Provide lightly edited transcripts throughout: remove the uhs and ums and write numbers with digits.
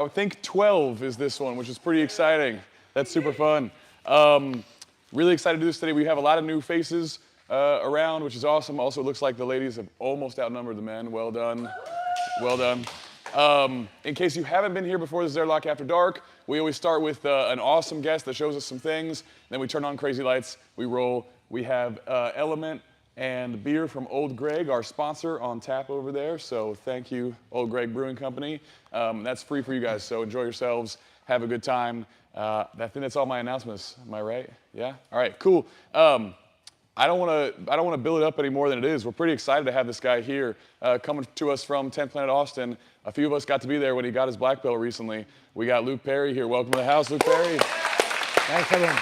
I think 12 is this one, which is pretty exciting. That's super fun. Really excited to do this today. We have a lot of new faces around, which is awesome. Also, it looks like the ladies have almost outnumbered the men. Well done. Well done. In case you haven't been here before, this is Airlock After Dark. We always start with an awesome guest that shows us some things. Then we turn on crazy lights. We roll. We have Element and beer from Old Greg, our sponsor, on tap over there. So thank you, Old Greg Brewing Company. That's free for you guys, so enjoy yourselves. Have a good time. I think that's all my announcements. Am I right? Yeah? All right, cool. I don't want to build it up any more than it is. We're pretty excited to have this guy here, coming to us from 10th Planet Austin. A few of us got to be there when he got his black belt recently. We got Luke Perry here. Welcome to the house, Luke Perry. Thanks, everyone.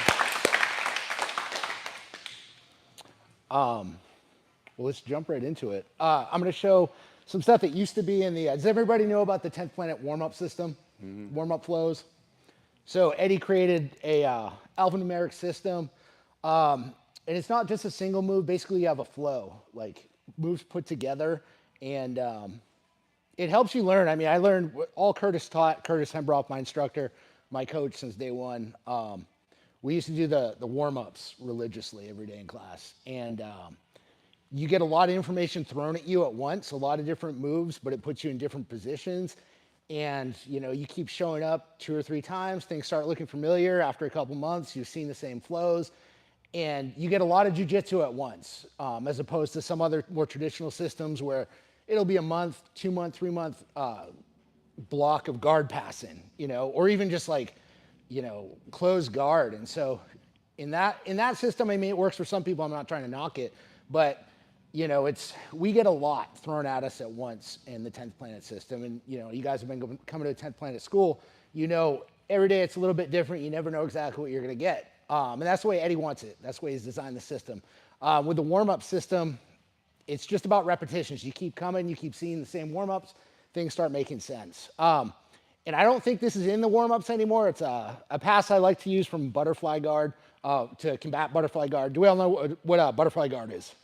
Well, let's jump right into it. I'm going to show some stuff that used to be in the. Does everybody know about the 10th Planet warm-up system? Mm-hmm. Warm-up flows. So Eddie created a alphanumeric system. And it's not just a single move. Basically, you have a flow, like moves put together. And it helps you learn. I mean, I learned all Curtis taught. Curtis Hembroff, my instructor, my coach since day one. We used to do the warm-ups religiously every day in class. And you get a lot of information thrown at you at once, a lot of different moves, but it puts you in different positions. And you keep showing up 2 or 3 times. Things start looking familiar. After a couple months, you've seen the same flows. And you get a lot of jujitsu at once, as opposed to some other more traditional systems where it'll be a month, 2 month, 3 month block of guard passing, or even just like, closed guard. And so in that system, I mean, it works for some people. I'm not trying to knock it, but we get a lot thrown at us at once in the 10th Planet system. And you guys have been coming to the 10th Planet school. Every day it's a little bit different. You never know exactly what you're going to get. And that's the way Eddie wants it. That's the way he's designed the system. With the warm-up system, it's just about repetitions. You keep coming, you keep seeing the same warm-ups, things start making sense. And I don't think this is in the warm-ups anymore. It's a pass I like to use from butterfly guard to combat butterfly guard. Do we all know what a butterfly guard is?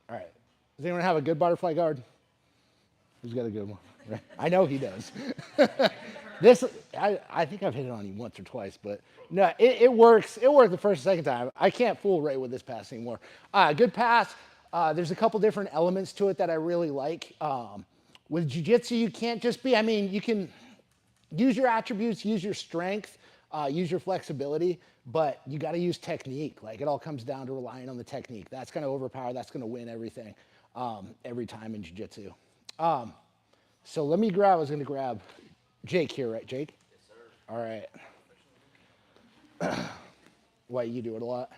All right. Does anyone have a good butterfly guard? Who's got a good one? Right. I know he does. I think I've hit it on you once or twice, but no, it works. It worked the first and second time. I can't fool Ray with this pass anymore. Good pass. There's a couple different elements to it that I really like. With jiu-jitsu, you can't just be, you can use your attributes, use your strength, use your flexibility, but you got to use technique. Like, it all comes down to relying on the technique. That's going to overpower, that's going to win everything every time in jiu-jitsu. So I was going to grab Jake here, right, Jake? Yes, sir. All right. Why, you do it a lot?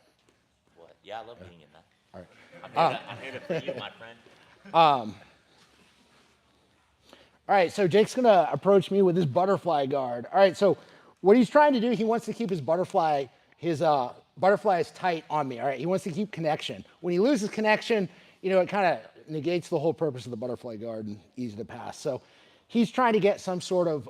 What? Yeah, I love being in that. All right. I'm here to free you, my friend. All right, so Jake's going to approach me with his butterfly guard. All right, so what he's trying to do, he wants to keep his butterfly is tight on me, all right? He wants to keep connection. When he loses connection, it kind of negates the whole purpose of the butterfly guard and easy to pass. So he's trying to get some sort of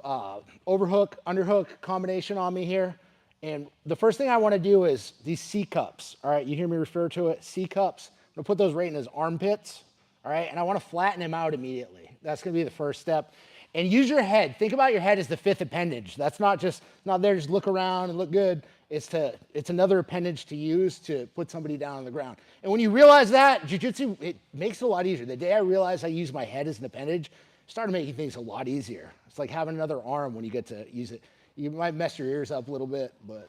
overhook, underhook combination on me here. And the first thing I want to do is these C cups, all right? You hear me refer to it, C cups. I'm going to put those right in his armpits, all right? And I want to flatten him out immediately. That's going to be the first step. And use your head. Think about your head as the 5th appendage. That's not there just look around and look good. It's another appendage to use to put somebody down on the ground. And when you realize that, jiu-jitsu, it makes it a lot easier. The day I realized I use my head as an appendage, it started making things a lot easier. It's like having another arm when you get to use it. You might mess your ears up a little bit, but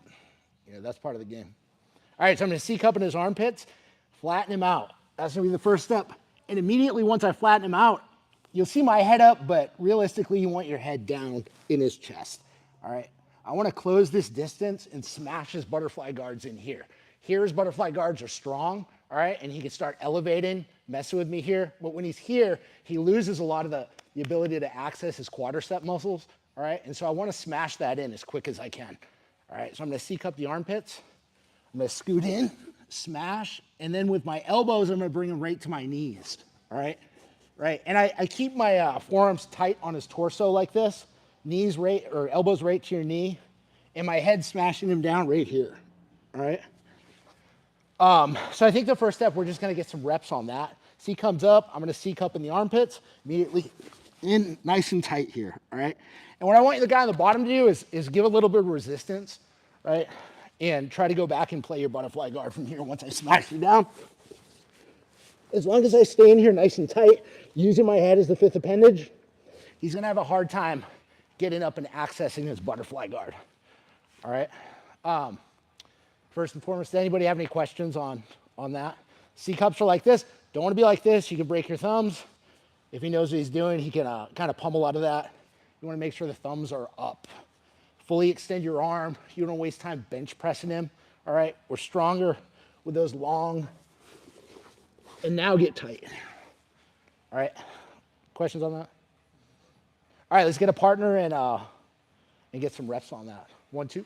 that's part of the game. All right, so I'm going to C-cup in his armpits, flatten him out. That's going to be the first step. And immediately once I flatten him out, you'll see my head up, but realistically, you want your head down in his chest, all right? I want to close this distance and smash his butterfly guards in here. Here, his butterfly guards are strong, all right? And he can start elevating, messing with me here. But when he's here, he loses a lot of the ability to access his quadricep muscles, all right? And so I want to smash that in as quick as I can, all right? So I'm going to C-cup the armpits. I'm going to scoot in, smash, and then with my elbows, I'm going to bring them right to my knees, all right? Right, and I keep my forearms tight on his torso like this, knees right, or elbows right to your knee, and my head smashing him down right here, all right? So I think the first step, we're just gonna get some reps on that. C comes up, I'm gonna C-cup in the armpits, immediately in nice and tight here, all right? And what I want the guy on the bottom to do is give a little bit of resistance, right? And try to go back and play your butterfly guard from here once I smash you down. As long as I stay in here nice and tight, using my head as the fifth appendage, he's gonna have a hard time getting up and accessing his butterfly guard. All right. First and foremost, does anybody have any questions on that? C-cups are like this. Don't want to be like this. You can break your thumbs. If he knows what he's doing, he can kind of pummel out of that. You want to make sure the thumbs are up. Fully extend your arm. You don't waste time bench pressing him. All right. We're stronger with those long. And now get tight. All right. Questions on that? All right. Let's get a partner and get some reps on that. 1, 2.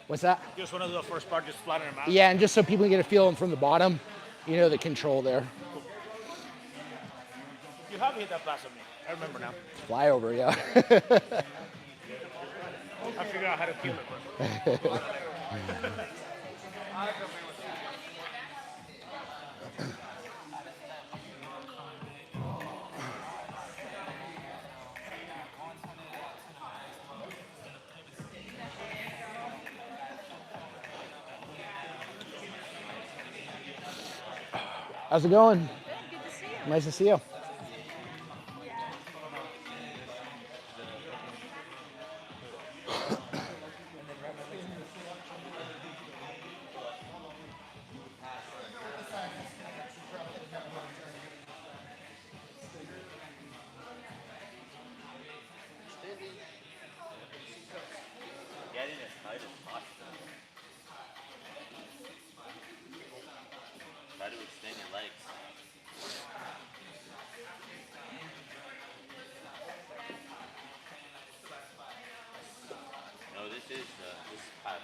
What's that? You just want to do the first part, just flatten him out? Yeah, and just so people can get a feeling from the bottom, you know, the control there. You have hit that pass on me. I remember now. Fly over, yeah. I figured out how to kill it. Bro. How's it going? Good to see you. Nice to see you. Get in as tight as possible. Try to extend your legs. No, this is kind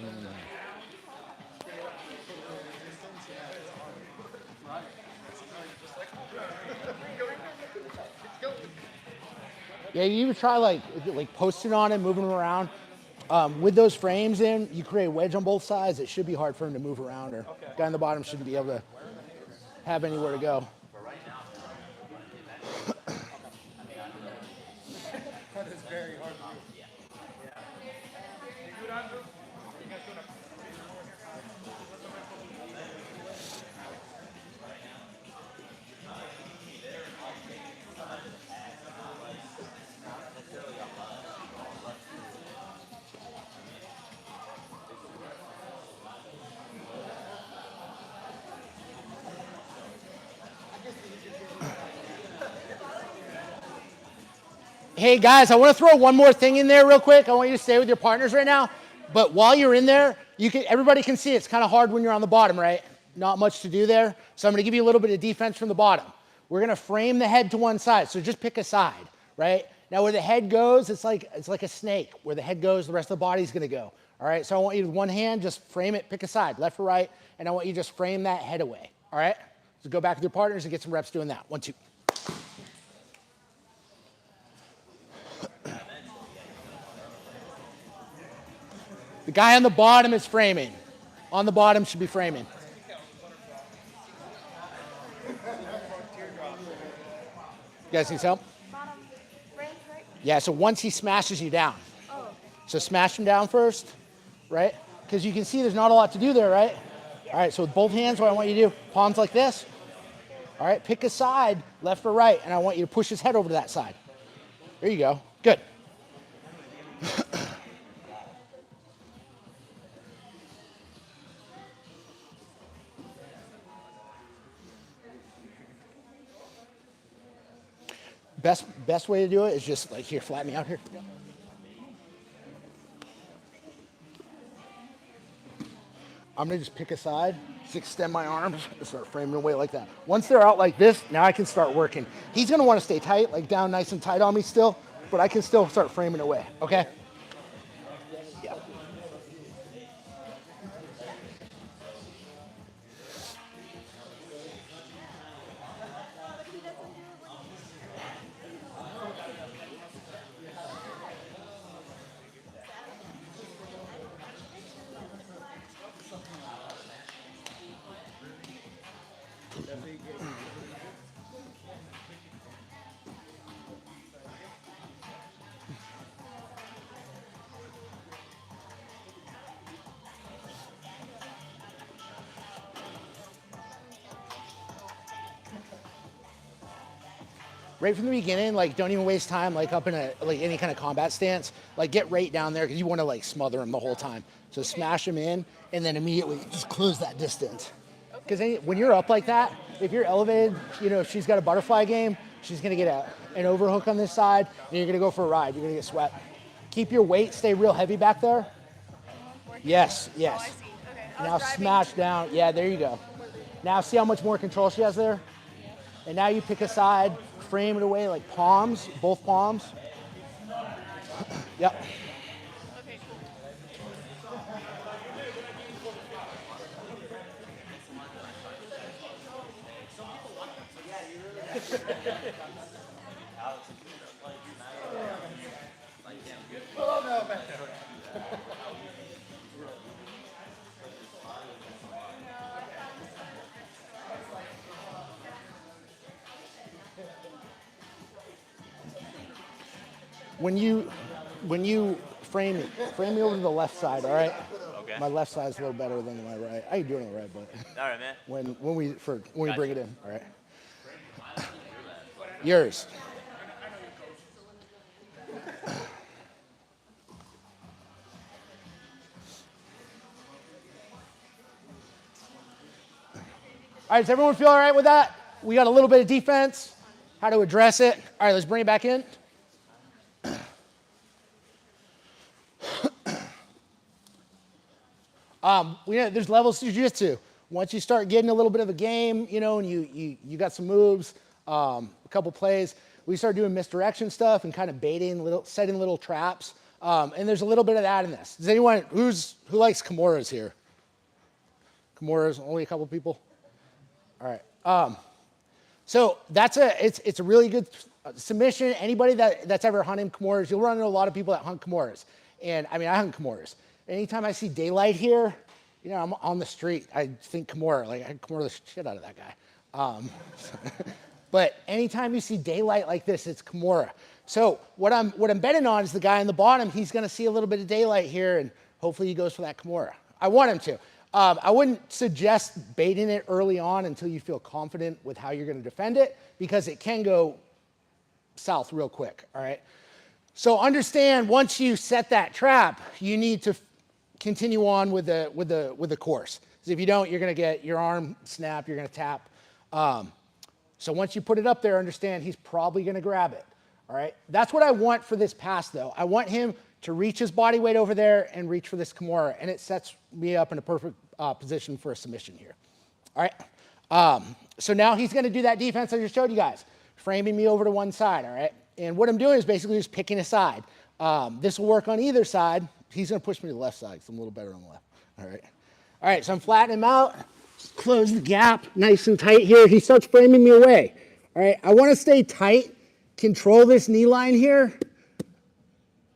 of Yeah, you even try like posting on him, moving him around. With those frames in, you create a wedge on both sides. It should be hard for him to move around, or guy on the bottom shouldn't be able to have anywhere to go. Hey guys, I want to throw one more thing in there real quick. I want you to stay with your partners right now. But while you're in there, everybody can see it's kind of hard when you're on the bottom, right? Not much to do there. So I'm going to give you a little bit of defense from the bottom. We're going to frame the head to one side. So just pick a side, right? Now where the head goes, it's like a snake. Where the head goes, the rest of the body's going to go. All right? So I want you with one hand, just frame it, pick a side, left or right, and I want you to just frame that head away. All right? So go back with your partners and get some reps doing that. 1, 2. The guy on the bottom is framing. On the bottom should be framing. You guys need some help? Bottom frame, right? Yeah, so once he smashes you down. Oh. So smash him down first, right? Because you can see there's not a lot to do there, right? All right, so with both hands, what I want you to do, palms like this. All right, pick a side, left or right, and I want you to push his head over to that side. There you go. Good. Best way to do it is just like here, flatten me out here. I'm gonna just pick a side, just extend my arms, and start framing away like that. Once they're out like this, now I can start working. He's gonna wanna stay tight, like down nice and tight on me still, but I can still start framing away, okay? Yeah. right from the beginning, like don't even waste time like up in a like any kind of combat stance. Like get right down there because you want to like smother him the whole time. So smash him in and then immediately just close that distance. Because when you're up like that, if you're elevated, you know, if she's got a butterfly game, she's gonna get an overhook on this side and you're gonna go for a ride. You're gonna get swept. Keep your weight, stay real heavy back there. Yes, yes. Oh, I see. Okay. I Now was driving. smash down. Yeah, there you go. Now see how much more control she has there? And now you pick a side, frame it away like palms, both palms. Yep. Okay, cool. When you frame me over to the left side, all right? Okay. My left side's a little better than my right. I ain't doing it right, but All right, man. when we bring it in, all right? Yours. All right, does everyone feel all right with that? We got a little bit of defense, how to address it. All right, let's bring it back in. There's levels to jiu-jitsu. Once you start getting a little bit of a game, you know, and you got some moves, a couple plays, we start doing misdirection stuff and kind of setting little traps. And there's a little bit of that in this. Does anyone who likes Kimuras here? Kimuras, only a couple people. All right. So it's a really good submission. Anybody that's ever hunted Kimuras, you'll run into a lot of people that hunt Kimuras. And I mean, I hunt Kimuras. Anytime I see daylight here, you know, I'm on the street, I think Kimura, like I Kimura the shit out of that guy. But anytime you see daylight like this, it's Kimura. So what I'm betting on is the guy on the bottom, he's gonna see a little bit of daylight here and hopefully he goes for that Kimura. I want him to. I wouldn't suggest baiting it early on until you feel confident with how you're gonna defend it because it can go south real quick, all right? So understand once you set that trap, you need to continue on with the course. Because if you don't, you're gonna get your arm snap, you're gonna tap. So once you put it up there, understand he's probably gonna grab it, all right? That's what I want for this pass though. I want him to reach his body weight over there and reach for this Kimura, and it sets me up in a perfect position for a submission here, all right? So now he's gonna do that defense I just showed you guys, framing me over to one side, all right? And what I'm doing is basically just picking a side. This will work on either side. He's gonna push me to the left side because I'm a little better on the left, all right? All right, so I'm flattening him out, close the gap, nice and tight here. He starts framing me away, all right? I wanna stay tight, control this knee line here,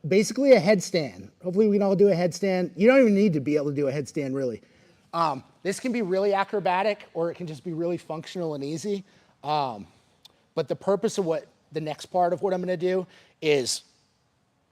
basically a headstand. Hopefully we can all do a headstand. You don't even need to be able to do a headstand really. This can be really acrobatic or it can just be really functional and easy. But the purpose of the next part of what I'm gonna do is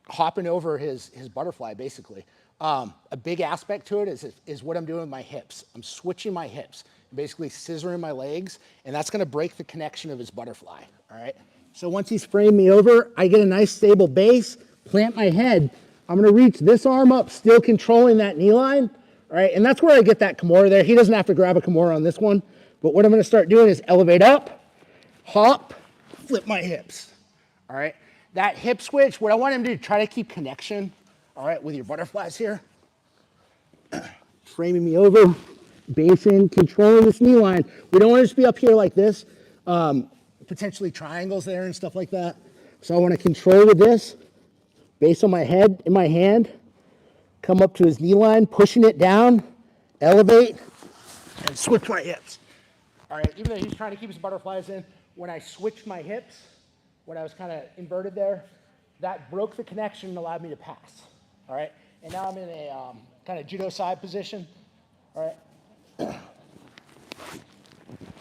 hopping over his butterfly basically. A big aspect to it is what I'm doing with my hips. I'm switching my hips, basically scissoring my legs, and that's gonna break the connection of his butterfly, all right? So once he's framed me over, I get a nice stable base, plant my head. I'm gonna reach this arm up, still controlling that knee line, all right? And that's where I get that Kimura there. He doesn't have to grab a Kimura on this one, but what I'm gonna start doing is elevate up, hop, flip my hips, all right? That hip switch, what I want him to do, try to keep connection, all right, with your butterflies here. Framing me over, basing, controlling this knee line. We don't want to just be up here like this, potentially triangles there and stuff like that. So I want to control with this, base on my head in my hand, come up to his knee line, pushing it down, elevate, and switch my hips. All right, even though he's trying to keep his butterflies in, when I switched my hips, when I was kind of inverted there, that broke the connection and allowed me to pass, all right? And now I'm in a kind of judo side position, all right?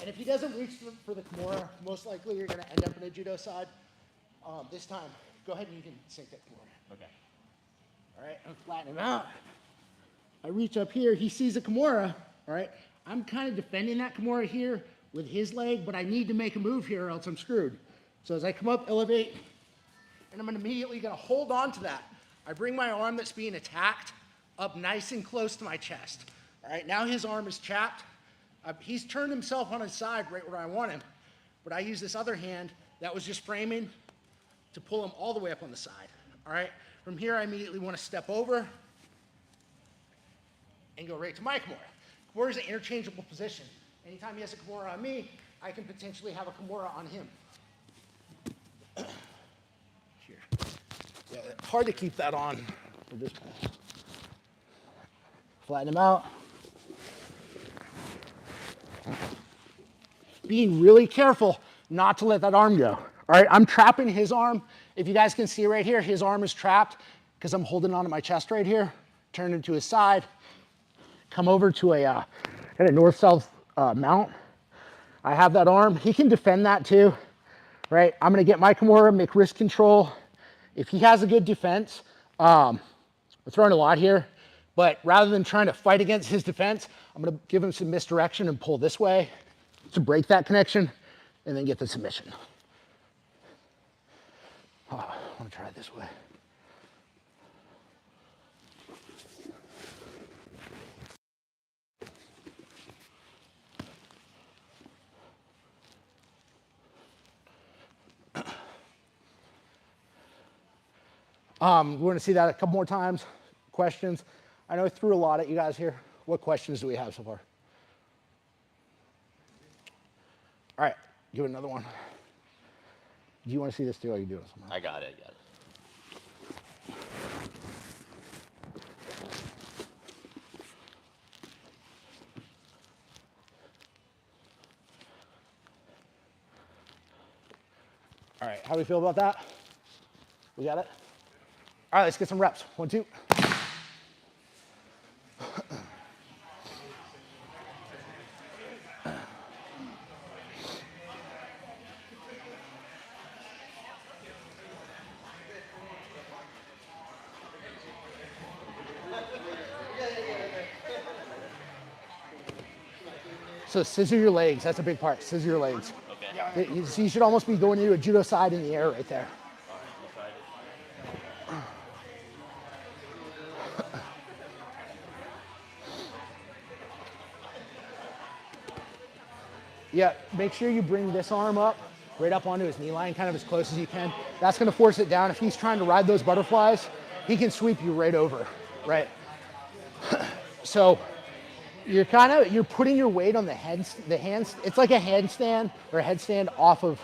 And if he doesn't reach for the Kimura, most likely you're gonna end up in a judo side. This time, go ahead and you can sink that Kimura. Okay. All right, I'm flattening him out. I reach up here, he sees a Kimura, all right? I'm kind of defending that Kimura here with his leg, but I need to make a move here or else I'm screwed. So as I come up, elevate, and I'm immediately gonna hold on to that. I bring my arm that's being attacked up nice and close to my chest. All right, now his arm is chapped. He's turned himself on his side right where I want him, but I use this other hand that was just framing to pull him all the way up on the side. All right, from here I immediately want to step over and go right to my Kimura. Kimura is an interchangeable position. Anytime he has a Kimura on me, I can potentially have a Kimura on him. Here. Yeah, hard to keep that on for this one. Flatten him out. Being really careful not to let that arm go. All right, I'm trapping his arm. If you guys can see right here, his arm is trapped because I'm holding onto my chest right here. Turn it to his side. Come over to a north-south mount. I have that arm. He can defend that too, right? I'm gonna get my Kimura, make wrist control. If he has a good defense, we're throwing a lot here, but rather than trying to fight against his defense, I'm gonna give him some misdirection and pull this way to break that connection and then get the submission. Oh, I wanna try it this way. We're going to see that a couple more times. Questions? I know I threw a lot at you guys here. What questions do we have so far? All right, give it another one. Do you want to see this too, or are you doing something? I got it. All right, how do we feel about that? We got it? All right, let's get some reps. 1, 2. So scissor your legs, that's a big part, scissor your legs. Okay. You should almost be going into a judo side in the air right there. Yeah, make sure you bring this arm up, right up onto his knee line, kind of as close as you can. That's gonna force it down. If he's trying to ride those butterflies, he can sweep you right over, right? So you're putting your weight on the hands. It's like a handstand or a headstand off of,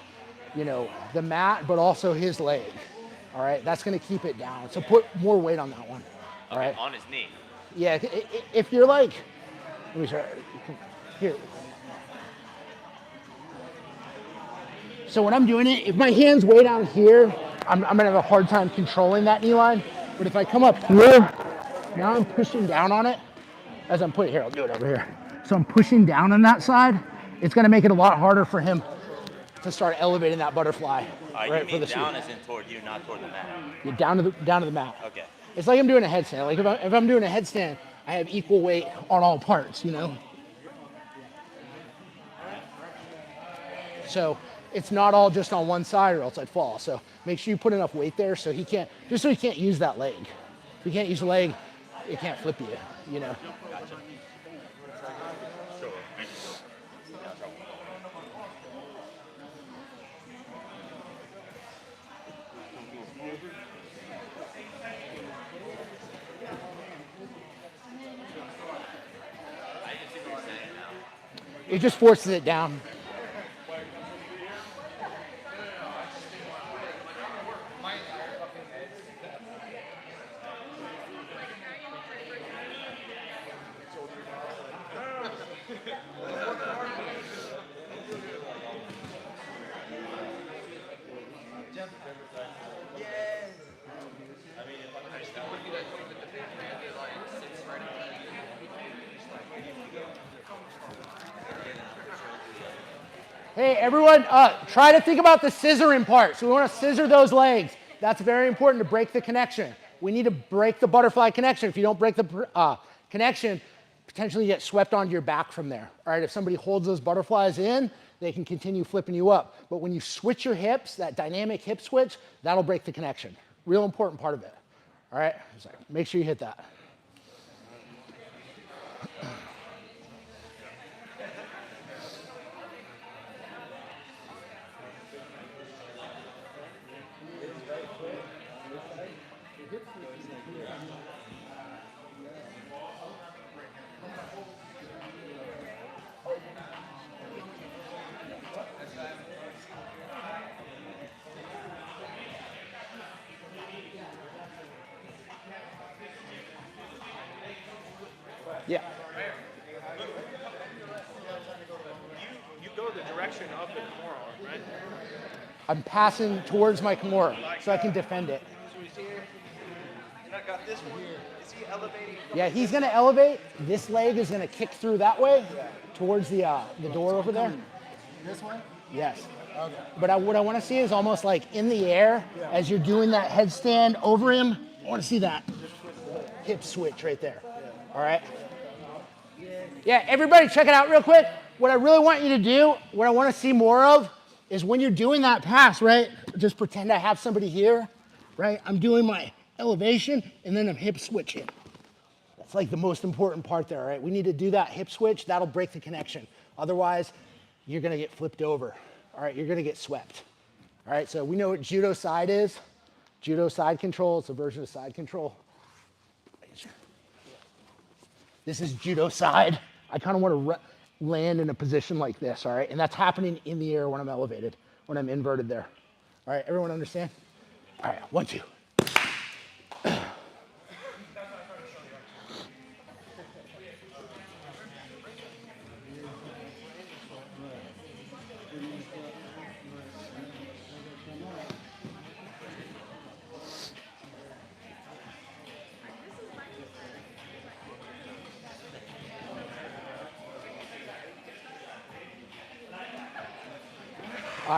the mat, but also his leg. All right, that's gonna keep it down. So put more weight on that one. All right. On his knee. Yeah, if you're like, let me try. Here. So when I'm doing it, if my hand's way down here, I'm gonna have a hard time controlling that knee line. But if I come up here, now I'm pushing down on it. As I'm putting here, I'll do it over here. So I'm pushing down on that side. It's gonna make it a lot harder for him to start elevating that butterfly. Right, you mean down as in toward you, not toward the mat. You're down to the mat. Okay. It's like I'm doing a headstand. Like if I'm doing a headstand, I have equal weight on all parts, So it's not all just on one side or else I'd fall. So make sure you put enough weight there so he can't use that leg. If he can't use the leg, it can't flip you, Gotcha. It just forces it down. Hey, everyone, try to think about the scissoring part. So we want to scissor those legs. That's very important to break the connection. We need to break the butterfly connection. If you don't break the connection, potentially you get swept onto your back from there. All right, if somebody holds those butterflies in, they can continue flipping you up. But when you switch your hips, that dynamic hip switch, that'll break the connection. Real important part of it. All right, so make sure you hit that. Yeah. You go the direction of the Kimura, right? I'm passing towards my Kimura so I can defend it. So he's here, and I got this one. Is he elevating? Yeah, he's gonna elevate. This leg is gonna kick through that way towards the door over there. This way? Yes. Okay. But what I want to see is almost like in the air as you're doing that headstand over him. I want to see that hip switch right there. All right. Yeah, everybody check it out real quick. What I really want you to do, what I want to see more of, is when you're doing that pass, right? Just pretend I have somebody here, right? I'm doing my elevation and then I'm hip switching. That's like the most important part there, right? We need to do that hip switch. That'll break the connection. Otherwise, you're going to get flipped over. All right, you're going to get swept. All right, so we know what judo side is. Judo side control, it's a version of side control. This is judo side. I kind of want to land in a position like this, all right? And that's happening in the air when I'm elevated, when I'm inverted there. All right, everyone understand? All right, 1, 2.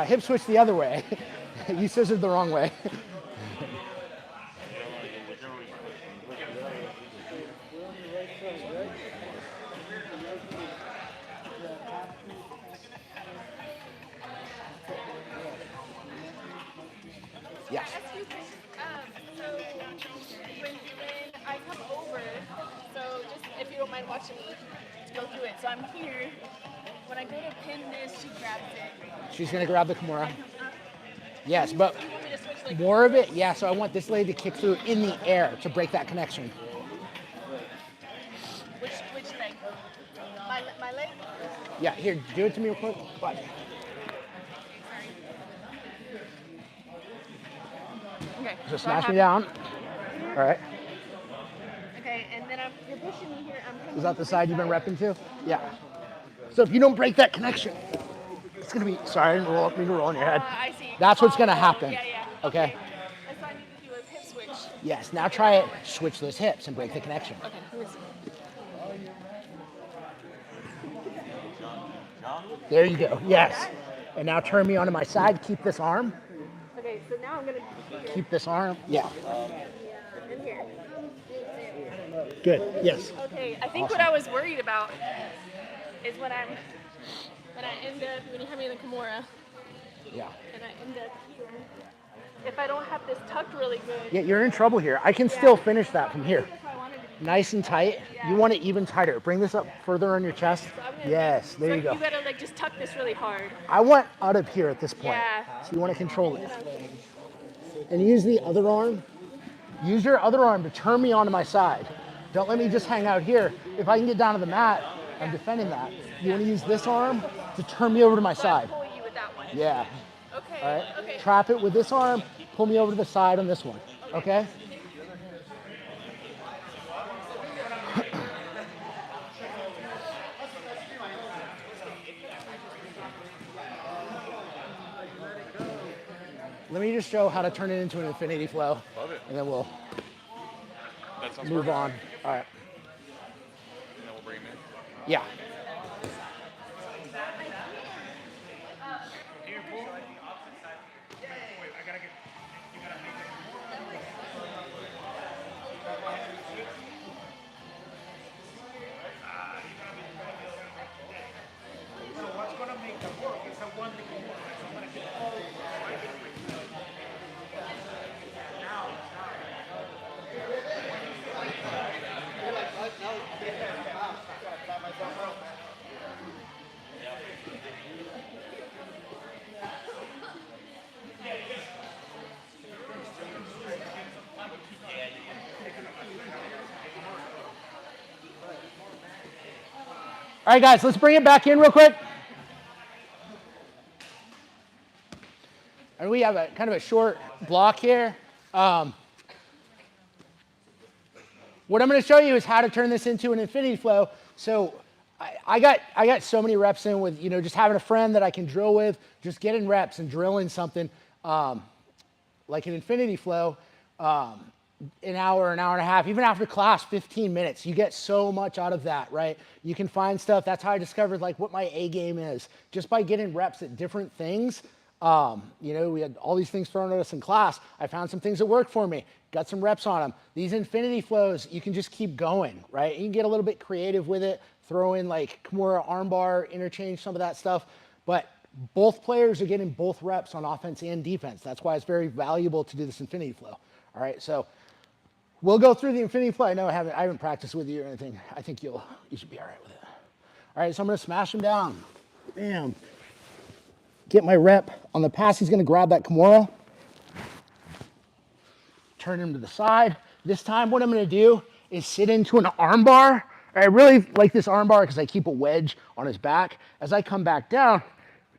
Hip switch the other way. You scissored the wrong way. Yes. Ask you, so when I come over, so just if you don't mind watching me go through it. So I'm here. When I go to pin this, she grabs it. She's gonna grab the Kimura. I come up. Yes, but You want me to switch like more of it, yeah, so I want this leg to kick through in the air to break that connection. which leg? My leg? Yeah, here, do it to me real quick. Bye. Okay. Just so I smash have- me down. All right. Okay, and then you're pushing me here. I'm coming Is that the this side you've been repping to? Yeah. So if you don't break that connection, it's gonna be, sorry, I didn't mean to roll on your head. I see. That's what's gonna Oh, happen. Yeah, yeah. Okay? And so I need to do a hip switch. Yes, now try it. Switch those hips and break the connection. Okay, let me see. There you go. Yes. And now turn me onto my side. Keep this arm. Okay, so now I'm gonna Keep this arm. Yeah. in here. Good. Yes. Okay, I think what I was worried about is when I end up when you have me in the Kimura Yeah. and I end up here. If I don't have this tucked really good, Yeah, you're in trouble here. I can still finish that from here. that's how I wanted to be. Nice and tight. You want it even tighter. Bring this up further on your chest. So I'm gonna Yes, there so you go. You gotta like just tuck this really hard. I want out of here at this point. Yeah. So you want to control it. And use the other arm. Use your other arm to turn me onto my side. Don't let me just hang out here. If I can get down to the mat, I'm defending that. You want to use this arm to turn me over to my But side. pull you with that one. Yeah. Okay. All right. Okay. Trap it with this arm. Pull me over to the side on this one. Okay? Let me just show how to turn it into an infinity flow. Love it. And then we'll That sounds move perfect. on. All right. And then we'll bring him in. Yeah. What's gonna make that work is All right, guys, let's bring it back in real quick. And we have a kind of a short block here. What I'm going to show you is how to turn this into an infinity flow. So I got so many reps in with, you know, just having a friend that I can drill with, just getting reps and drilling something like an infinity flow, an hour and a half, even after class, 15 minutes. You get so much out of that, right? You can find stuff. That's how I discovered like what my A game is, just by getting reps at different things. You know, we had all these things thrown at us in class. I found some things that worked for me, got some reps on them. These infinity flows, you can just keep going, right? You can get a little bit creative with it, throw in like Kimura armbar, interchange some of that stuff. But both players are getting both reps on offense and defense. That's why it's very valuable to do this infinity flow. All right, so we'll go through the infinity flow. I know I haven't practiced with you or anything. I think you should be all right with it. All right, so I'm gonna smash him down. Bam. Get my rep. On the pass, he's gonna grab that Kimura. Turn him to the side. This time, what I'm gonna do is sit into an arm bar. I really like this arm bar because I keep a wedge on his back. As I come back down,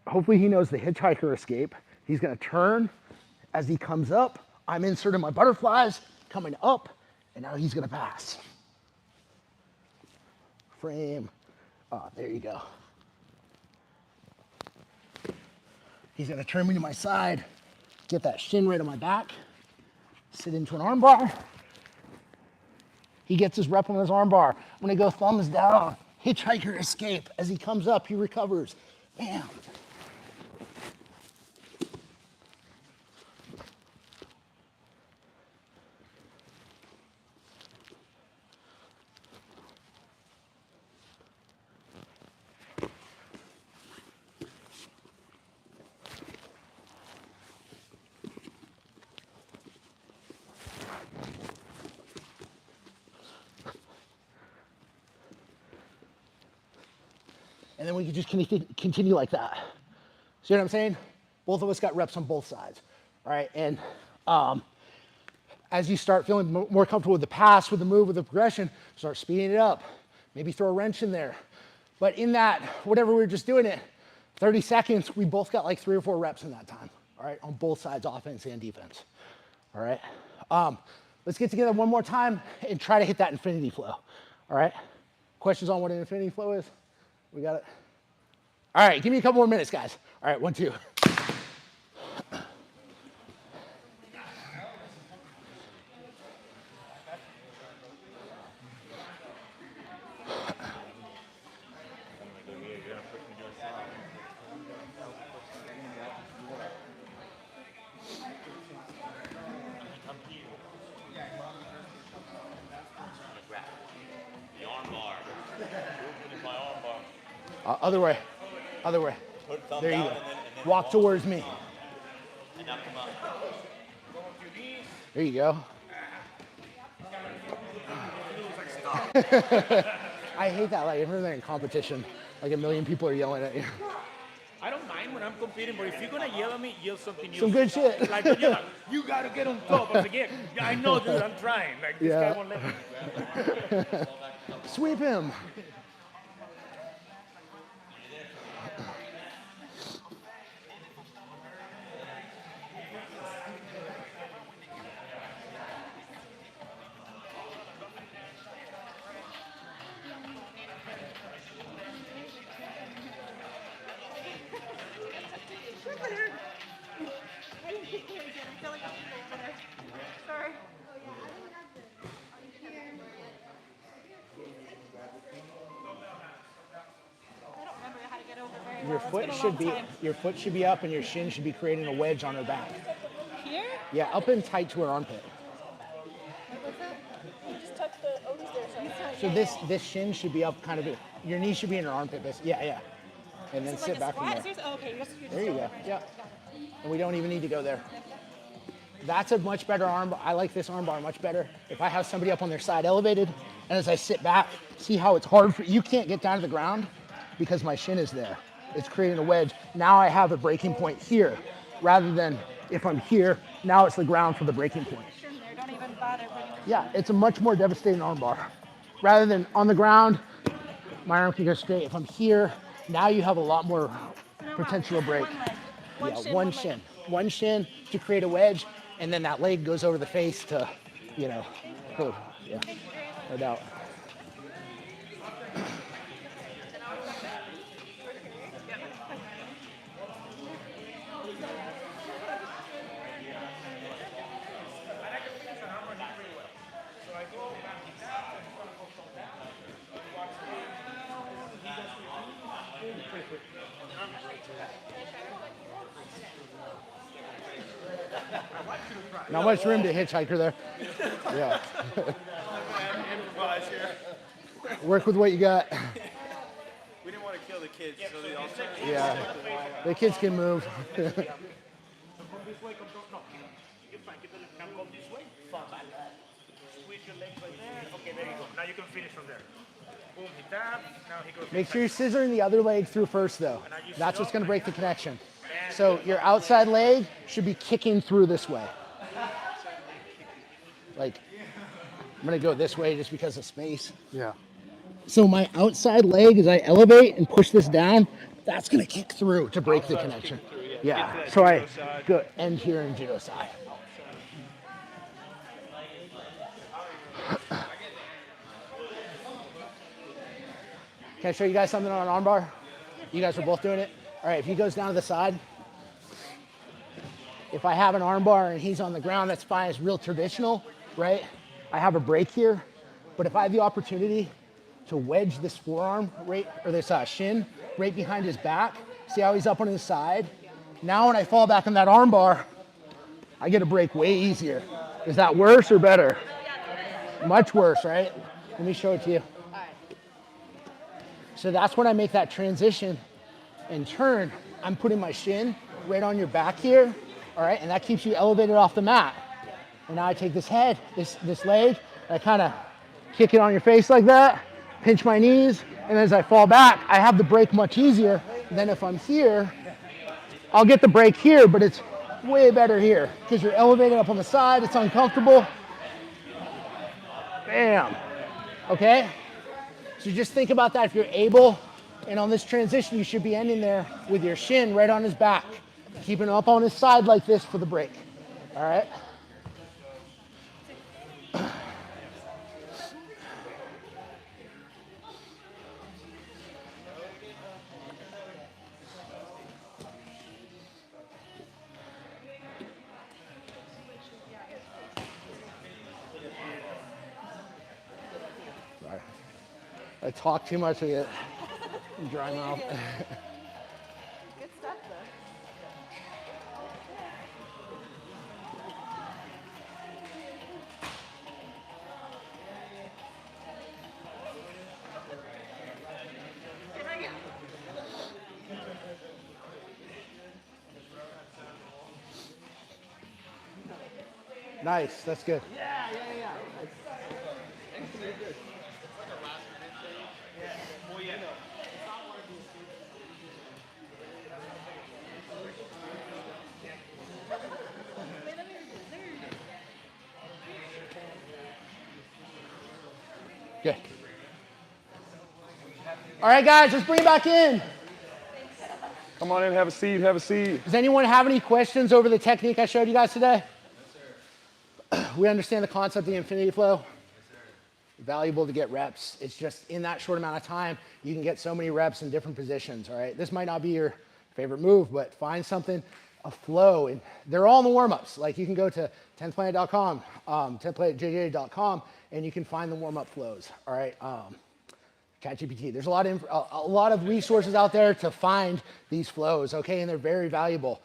hopefully he knows the hitchhiker escape. He's gonna turn. As he comes up, I'm inserting my butterflies, coming up, and now he's gonna pass. Frame. Oh, there you go. He's gonna turn me to my side, get that shin right on my back, sit into an arm bar. He gets his rep on his arm bar. I'm gonna go thumbs down, hitchhiker escape. As he comes up, he recovers. Bam. And then we can just continue like that. See what I'm saying? Both of us got reps on both sides, all right? And as you start feeling more comfortable with the pass, with the move, with the progression, start speeding it up. Maybe throw a wrench in there. But in that, whatever we were just doing it, 30 seconds, we both got like 3 or 4 reps in that time, all right? On both sides, offense and defense, all right? Let's get together one more time and try to hit that infinity flow, all right? Questions on what an infinity flow is? We got it? All right, give me a couple more minutes, guys. All right, 1, 2. The arm bar. My arm bar. Other way. Other way. There you go. Walk towards me. And now come up. There you go. I hate that. Like, if you're in competition, like a million people are yelling at you. I don't mind when I'm competing, but if you're gonna yell at me, yell something new. Some good shit. Like, you know, you gotta get on top. I was like, yeah, I know, dude, I'm trying. Like, this Yeah. guy won't let me. Sweep him. Sorry. Your foot should be up and your shin should be creating a wedge on her back. Here? Yeah, up and tight to her armpit. What's that? You just touch the Otis there. So this shin should be up kind of, your knee should be in her armpit. Yeah. And then sit back from there. Oh, okay, There you go, yeah. And we don't even need to go there. That's a much better arm bar. I like this arm bar much better. If I have somebody up on their side elevated, and as I sit back, see how it's hard for, you can't get down to the ground because my shin is there. It's creating a wedge. Now I have a breaking point here, rather than if I'm here, now it's the ground for the breaking point. Don't even bother. Yeah, it's a much more devastating arm bar. Rather than on the ground, my arm can go straight. If I'm here, now you have a lot more potential to break. One leg. Yeah, one shin. One shin to create a wedge, and then that leg goes over the face to, go. Yeah, no doubt. Not much room to hitchhiker there. Yeah. Improvise here. Work with what you got. We didn't want to kill the kids, so they all Yeah. The kids can move. Come this way, come no. You're fine. Keep the leg. Now go this way. Fall back. Squeeze your legs right there. Okay, there you go. Now you can finish from there. Boom, he tapped. Now he goes. Make sure you're scissoring the other leg through first, though. That's what's going to break the connection. So your outside leg should be kicking through this way. Like, I'm going to go this way just because of space. Yeah. So my outside leg, as I elevate and push this down, that's going to kick through to break the connection. Yeah. So I go end here in judo side. Can I show you guys something on an armbar? You guys are both doing it? All right, if he goes down to the side, if I have an armbar and he's on the ground, that's fine. It's real traditional, right? I have a break here, but if I have the opportunity to wedge this forearm or this shin right behind his back, see how he's up on his side? Now when I fall back on that armbar, I get a break way easier. Is that worse or better? Much worse, right? Let me show it to you. So that's when I make that transition and turn. I'm putting my shin right on your back here, all right? And that keeps you elevated off the mat. And now I take this head, this leg, and I kind of kick it on your face like that, pinch my knees, and as I fall back, I have the break much easier than if I'm here. I'll get the break here, but it's way better here because you're elevated up on the side, it's uncomfortable. Bam, okay? So just think about that if you're able, and on this transition, you should be ending there with your shin right on his back, keeping him up on his side like this for the break, all right? I talk too much, I get dry mouth. Good stuff, though. Nice, that's good. Good. All right, guys, let's bring it back in. Come on in, have a seat, have a seat. Does anyone have any questions over the technique I showed you guys today? We understand the concept of the infinity flow. Valuable to get reps. It's just in that short amount of time, you can get so many reps in different positions, all right? This might not be your favorite move, but find something, a flow, and they're all in the warm-ups. Like you can go to 10thplanet.com, 10thplanetjj.com, and you can find the warm-up flows, all right? ChatGPT, there's a lot of resources out there to find these flows, okay? And they're very valuable.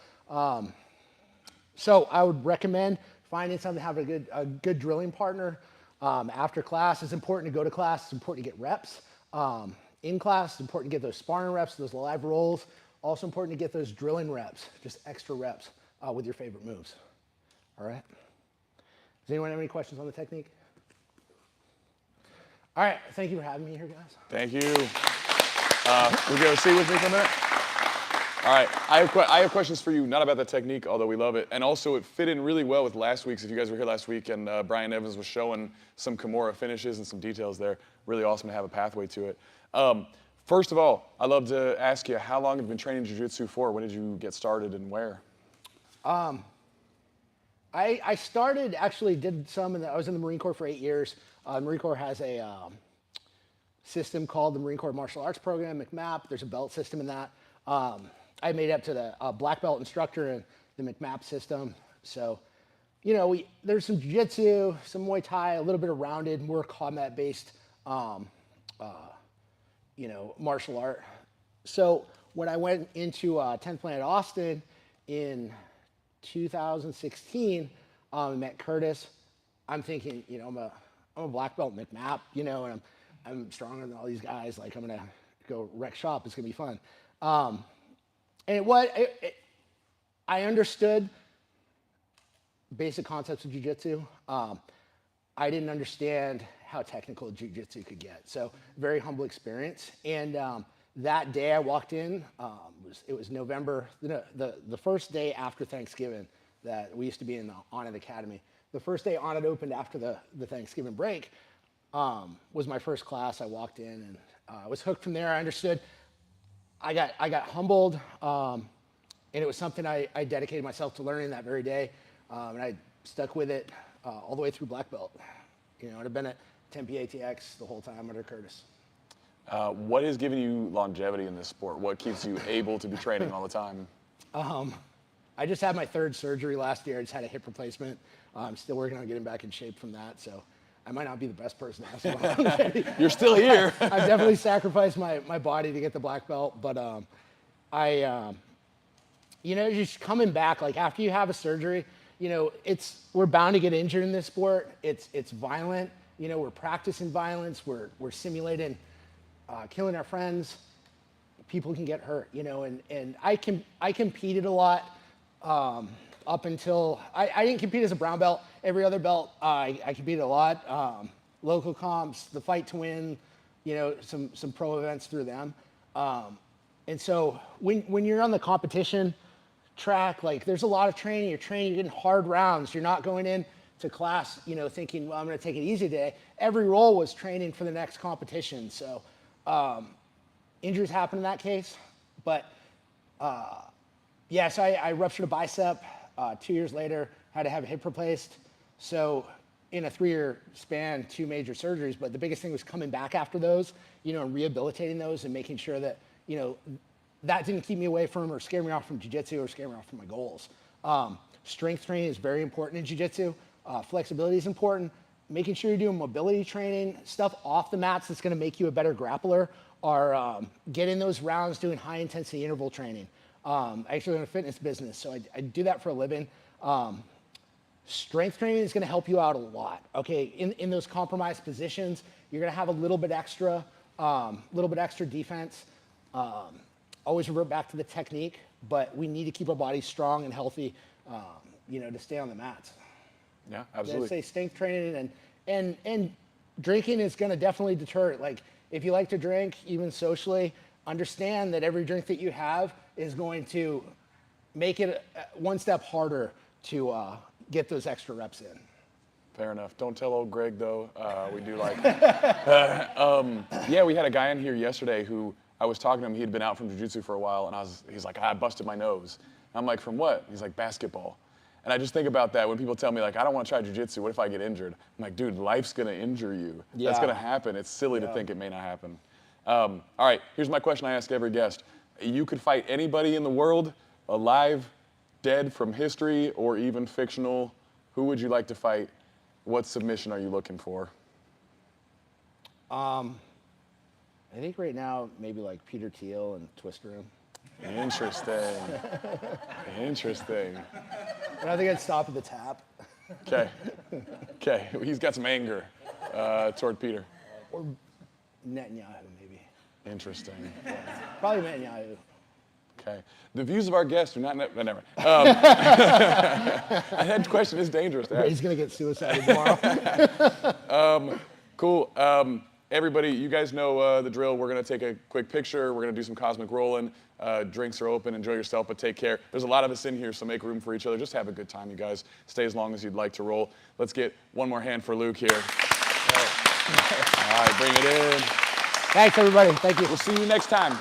So I would recommend finding something to have a good drilling partner. After class, it's important to go to class. It's important to get reps. In class, it's important to get those sparring reps, those live rolls. Also important to get those drilling reps, just extra reps with your favorite moves. All right? Does anyone have any questions on the technique? All right, thank you for having me here, guys. Thank you. Will you have a seat with me for a minute? All right, I have questions for you, not about the technique, although we love it, and also it fit in really well with last week's. If you guys were here last week and Brian Evans was showing some Kimura finishes and some details there, really awesome to have a pathway to it. First of all, I'd love to ask you, how long have you been training jiu-jitsu for? When did you get started and where? I started, actually did some, I was in the Marine Corps for 8 years. Marine Corps has a system called the Marine Corps Martial Arts Program, McMAP. There's a belt system in that. I made it up to the black belt instructor in the McMAP system. So, you know, there's some jiu-jitsu, some Muay Thai, a little bit of rounded, more combat-based, you know, martial art. So when I went into 10th Planet Austin in 2016, met Curtis. I'm thinking, you know, I'm a black belt in McMAP, you know, and I'm stronger than all these guys. Like, I'm gonna go wreck shop. It's gonna be fun. And I understood basic concepts of jiu-jitsu. I didn't understand how technical jiu-jitsu could get. So very humble experience. And that day I walked in, it was November, the first day after Thanksgiving that we used to be in the Onnit Academy. The first day Onnit opened after the Thanksgiving break was my first class. I walked in and I was hooked from there. I understood. I got humbled, and it was something I dedicated myself to learning that very day, and I stuck with it all the way through black belt. You know, and I've been at Tempe ATX the whole time under Curtis. What has given you longevity in this sport? What keeps you able to be training all the time? I just had my 3rd surgery last year. I just had a hip replacement. I'm still working on getting back in shape from that, so I might not be the best person to ask about longevity. You're still here. I've definitely sacrificed my body to get the black belt, but you know, just coming back, like after you have a surgery, you know, we're bound to get injured in this sport. It's violent. You know, we're practicing violence. We're simulating killing our friends. People can get hurt, you know, and I competed a lot up until, I didn't compete as a brown belt. Every other belt, I competed a lot. Local comps, the Fight to Win, you know, some pro events through them. And so when you're on the competition track, like there's a lot of training. You're getting hard rounds. You're not going in to class, you know, thinking, well, I'm going to take it easy today. Every roll was training for the next competition. So injuries happen in that case. But yeah, so I ruptured a bicep 2 years later, had to have a hip replaced. So in a 3-year span, 2 major surgeries, but the biggest thing was coming back after those, you know, and rehabilitating those and making sure that, you know, that didn't keep me away from or scare me off from jiu-jitsu or scare me off from my goals. Strength training is very important in jiu-jitsu. Flexibility is important. Making sure you're doing mobility training, stuff off the mats that's gonna make you a better grappler, or getting those rounds doing high intensity interval training. I actually run a fitness business, so I do that for a living. Strength training is gonna help you out a lot, okay? In those compromised positions, you're gonna have a little bit extra defense. Always revert back to the technique, but we need to keep our bodies strong and healthy, you know, to stay on the mats. Yeah, absolutely. I'd say strength training and drinking is gonna definitely deter it. Like, if you like to drink, even socially, understand that every drink that you have is going to make it one step harder to get those extra reps in. Fair enough. Don't tell old Greg, though. We do like. Yeah, we had a guy in here yesterday who I was talking to him. He had been out from jiu-jitsu for a while, and he's like, I busted my nose. And I'm like, from what? He's like, basketball. And I just think about that when people tell me, like, I don't want to try jiu-jitsu. What if I get injured? I'm like, dude, life's going to injure you. Yeah. That's going to happen. It's silly to think it may not happen. All right, here's my question I ask every guest. You could fight anybody in the world, alive, dead, from history, or even fictional. Who would you like to fight? What submission are you looking for? I think right now, maybe like Peter Thiel and Twister him. Interesting. Interesting. And I think I'd stop at the tap. Okay. Okay. He's got some anger toward Peter. Or Netanyahu, maybe. Interesting. Yeah. Probably Netanyahu. Okay. The views of our guests are not. Never. That question is dangerous. He's gonna get suicided tomorrow. Cool. everybody, you guys know the drill. We're going to take a quick picture. We're going to do some cosmic rolling. Drinks are open. Enjoy yourself, but take care. There's a lot of us in here, so make room for each other. Just have a good time, you guys. Stay as long as you'd like to roll. Let's get one more hand for Luke here. All right, bring it in. Thanks, everybody. Thank you. We'll see you next time.